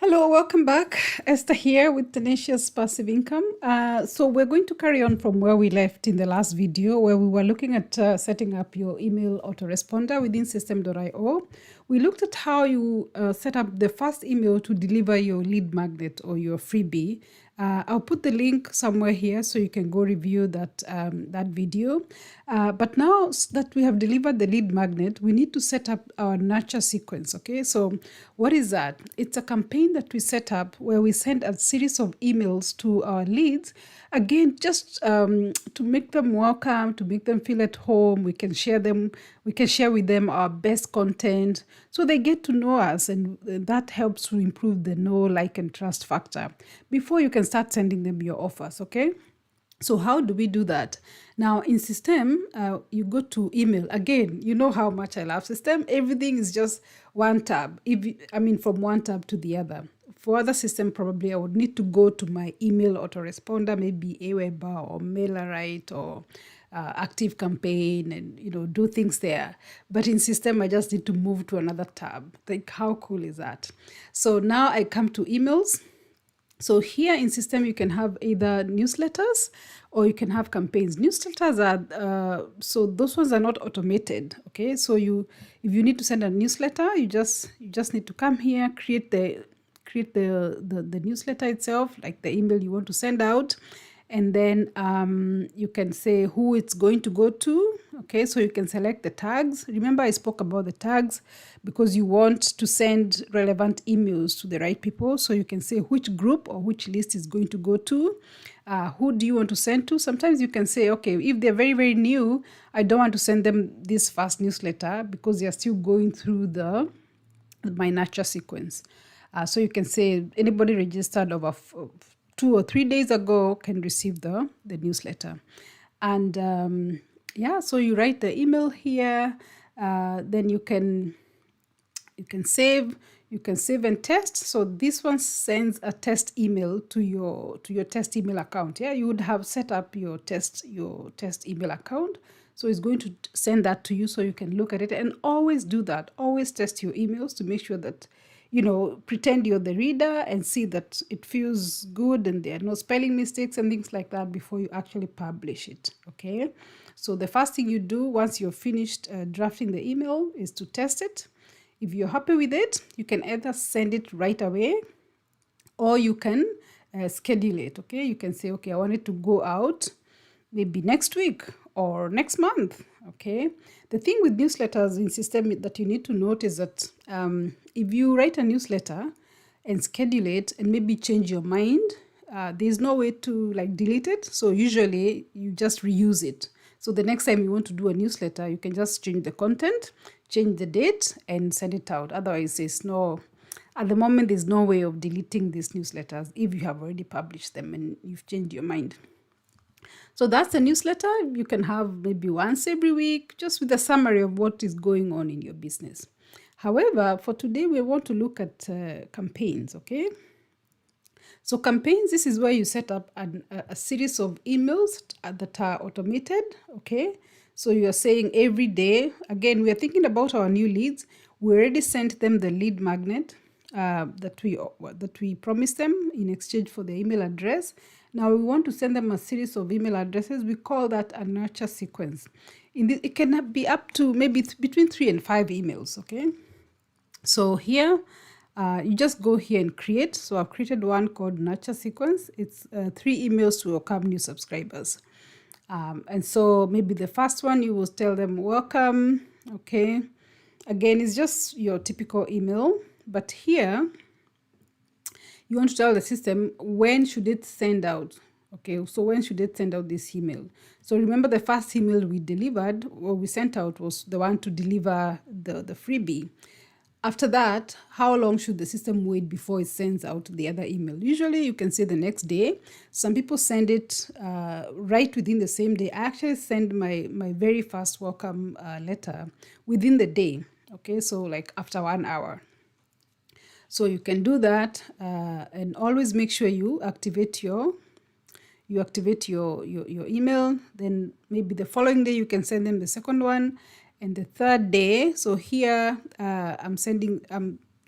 Hello, welcome back. Esther here with Tenacious Passive Income. So we're going to carry on from where we left in the last video, where we were looking at setting up your email autoresponder within System.io. We looked at how you set up the first email to deliver your lead magnet or your freebie. I'll put the link somewhere here so you can go review that video. But now that we have delivered the lead magnet, we need to set up our nurture sequence, okay? So what is that? It's a campaign that we set up where we send a series of emails to our leads, again, just to make them welcome, to make them feel at home. We can share with them our best content so they get to know us, and that helps to improve the know, like, and trust factor before you can start sending them your offers, okay? So how do we do that? Now in System, you go to email. Again, you know how much I love System. Everything is just one tab. From one tab to the other. For other system, probably I would need to go to my email autoresponder, maybe Aweber or MailerLite or Active Campaign, and do things there. But in System, I just need to move to another tab. Like, how cool is that? So now I come to emails. So here in System, you can have either newsletters or you can have campaigns. Newsletters are, so those ones are not automated, okay? So if you need to send a newsletter, you just need to come here, create the newsletter itself, like the email you want to send out. And then you can say who it's going to go to, okay? So you can select the tags. Remember I spoke about the tags because you want to send relevant emails to the right people. So you can say which group or which list is going to go to. Who do you want to send to? Sometimes you can say, okay, if they're very, very new, I don't want to send them this first newsletter because they're still going through my nurture sequence. So you can say anybody registered over 2 or 3 days ago can receive the newsletter. And so you write the email here. Then you can save and test. So this one sends a test email to your test email account. Yeah, you would have set up your test email account. So it's going to send that to you so you can look at it, and always do that. Always test your emails to make sure that, pretend you're the reader and see that it feels good and there are no spelling mistakes and things like that before you actually publish it, okay? So the first thing you do once you're finished drafting the email is to test it. If you're happy with it, you can either send it right away or you can schedule it, okay? You can say, okay, I want it to go out maybe next week or next month, okay? The thing with newsletters in System that you need to note is that if you write a newsletter and schedule it and maybe change your mind, there's no way to delete it. So usually you just reuse it. So the next time you want to do a newsletter, you can just change the content, change the date, and send it out. Otherwise, at the moment, there's no way of deleting these newsletters if you have already published them and you've changed your mind. So that's the newsletter. You can have maybe once every week, just with a summary of what is going on in your business. However, for today, we want to look at campaigns, okay? So campaigns, this is where you set up a series of emails that are automated, okay? So you are saying every day, again, we are thinking about our new leads. We already sent them the lead magnet that we promised them in exchange for the email address. Now we want to send them a series of email addresses. We call that a nurture sequence. It can be up to maybe between 3 and 5 emails, okay? So here, you just go here and create. So I've created one called nurture sequence. It's 3 emails to welcome new subscribers. And so maybe the first one, you will tell them welcome, okay? Again, it's just your typical email, but here you want to tell the system when should it send out. Okay, so when should it send out this email? So remember, the first email we delivered or we sent out was the one to deliver the freebie. After that, how long should the system wait before it sends out the other email? Usually you can say the next day. Some people send it right within the same day. I actually send my very first welcome letter within the day. Okay, so like after 1 hour. So you can do that and always make sure you activate your email. Then maybe the following day you can send them the second one, and the third day. So here I'm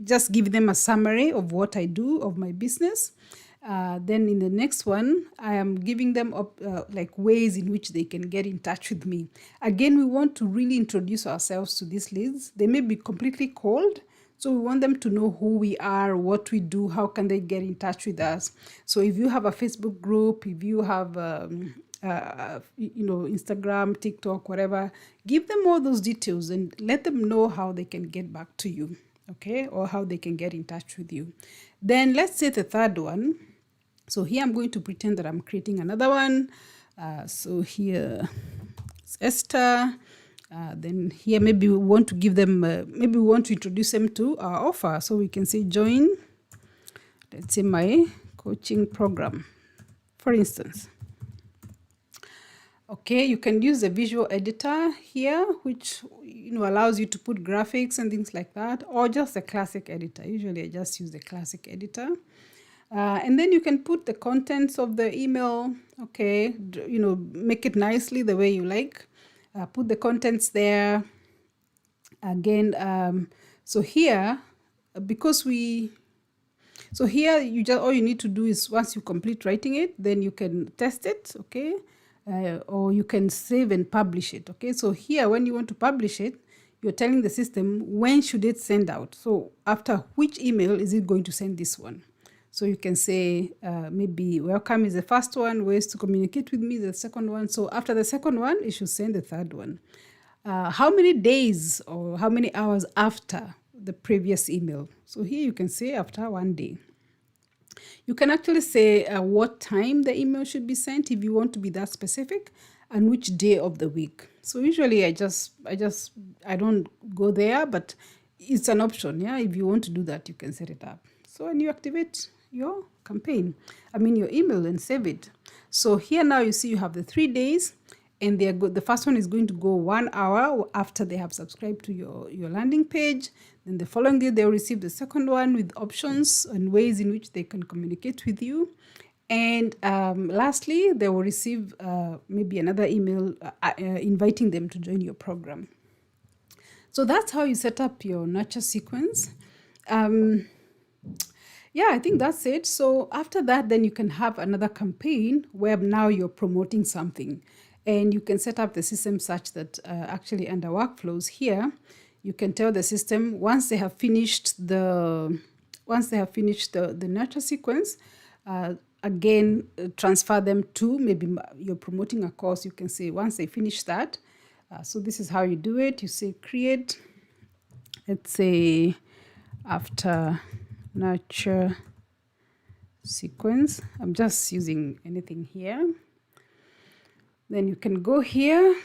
just give them a summary of what I do of my business. Then in the next one, I am giving them like ways in which they can get in touch with me. Again, we want to really introduce ourselves to these leads. They may be completely cold, so we want them to know who we are, what we do, how can they get in touch with us. So if you have a Facebook group, if you have Instagram, TikTok, whatever, give them all those details and let them know how they can get back to you, okay, or how they can get in touch with you. Then let's say the third one. So here I'm going to pretend that I'm creating another one. So here it's Esther. Then here maybe we want to give them, maybe we want to introduce them to our offer. So we can say join, let's say my coaching program, for instance. Okay, you can use the visual editor here, which allows you to put graphics and things like that, or just the classic editor. Usually I just use the classic editor. And then you can put the contents of the email, okay, make it nicely the way you like. Put the contents there. Again, so here, you just, all you need to do is once you complete writing it, then you can test it, okay? Or you can save and publish it, okay? So here, when you want to publish it, you're telling the system, when should it send out? So after which email is it going to send this one? So you can say maybe welcome is the first one, ways to communicate with me is the second one. So after the second one, it should send the third one. How many days or how many hours after the previous email? So here you can say after 1 day. You can actually say what time the email should be sent if you want to be that specific, and which day of the week. So usually I don't go there, but it's an option. Yeah, if you want to do that, you can set it up. So when you activate your campaign, your email, and save it. So here now you see you have the 3 days, and the first one is going to go 1 hour after they have subscribed to your landing page. Then the following day they'll receive the second one with options and ways in which they can communicate with you. And lastly, they will receive maybe another email inviting them to join your program. So that's how you set up your nurture sequence. Yeah, I think that's it. So after that, then you can have another campaign where now you're promoting something. And you can set up the system such that actually under workflows here, you can tell the system once they have finished the nurture sequence, again, transfer them to maybe you're promoting a course. You can say once they finish that. So this is how you do it. You say create, let's say after nurture sequence. I'm just using anything here. Then you can go here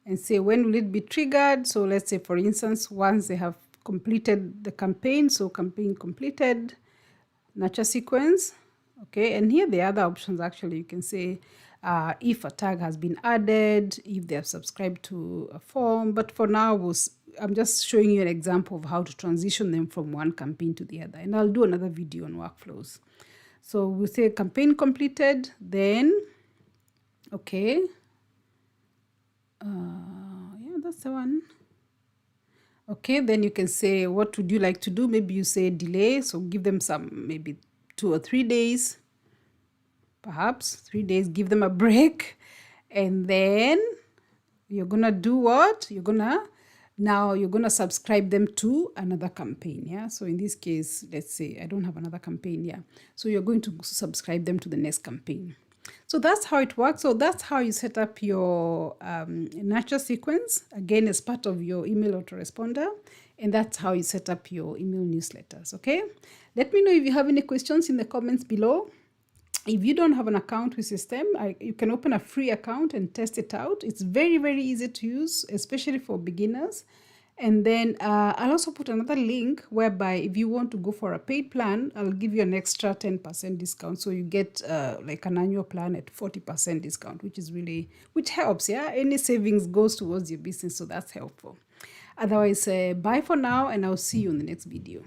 and say when will it be triggered. So let's say, for instance, once they have completed the campaign, so campaign completed, nurture sequence. Okay, and here the other options actually, you can say if a tag has been added, if they have subscribed to a form. But for now, I'm just showing you an example of how to transition them from one campaign to the other. And I'll do another video on workflows. So we'll say campaign completed, then, okay. Yeah, that's the one. Okay, then you can say, what would you like to do? Maybe you say delay. So give them some, maybe 2 or 3 days, perhaps 3 days, give them a break. And then you're going to do what? You're going to subscribe them to another campaign. Yeah. So in this case, let's say I don't have another campaign. Yeah. So you're going to subscribe them to the next campaign. So that's how it works. So that's how you set up your nurture sequence, again, as part of your email autoresponder. And that's how you set up your email newsletters, okay? Let me know if you have any questions in the comments below. If you don't have an account with Systeme, you can open a free account and test it out. It's very, very easy to use, especially for beginners. And then I'll also put another link whereby if you want to go for a paid plan, I'll give you an extra 10% discount. So you get like an annual plan at 40% discount, which helps. Yeah, any savings goes towards your business. So that's helpful. Otherwise, bye for now, and I'll see you in the next video.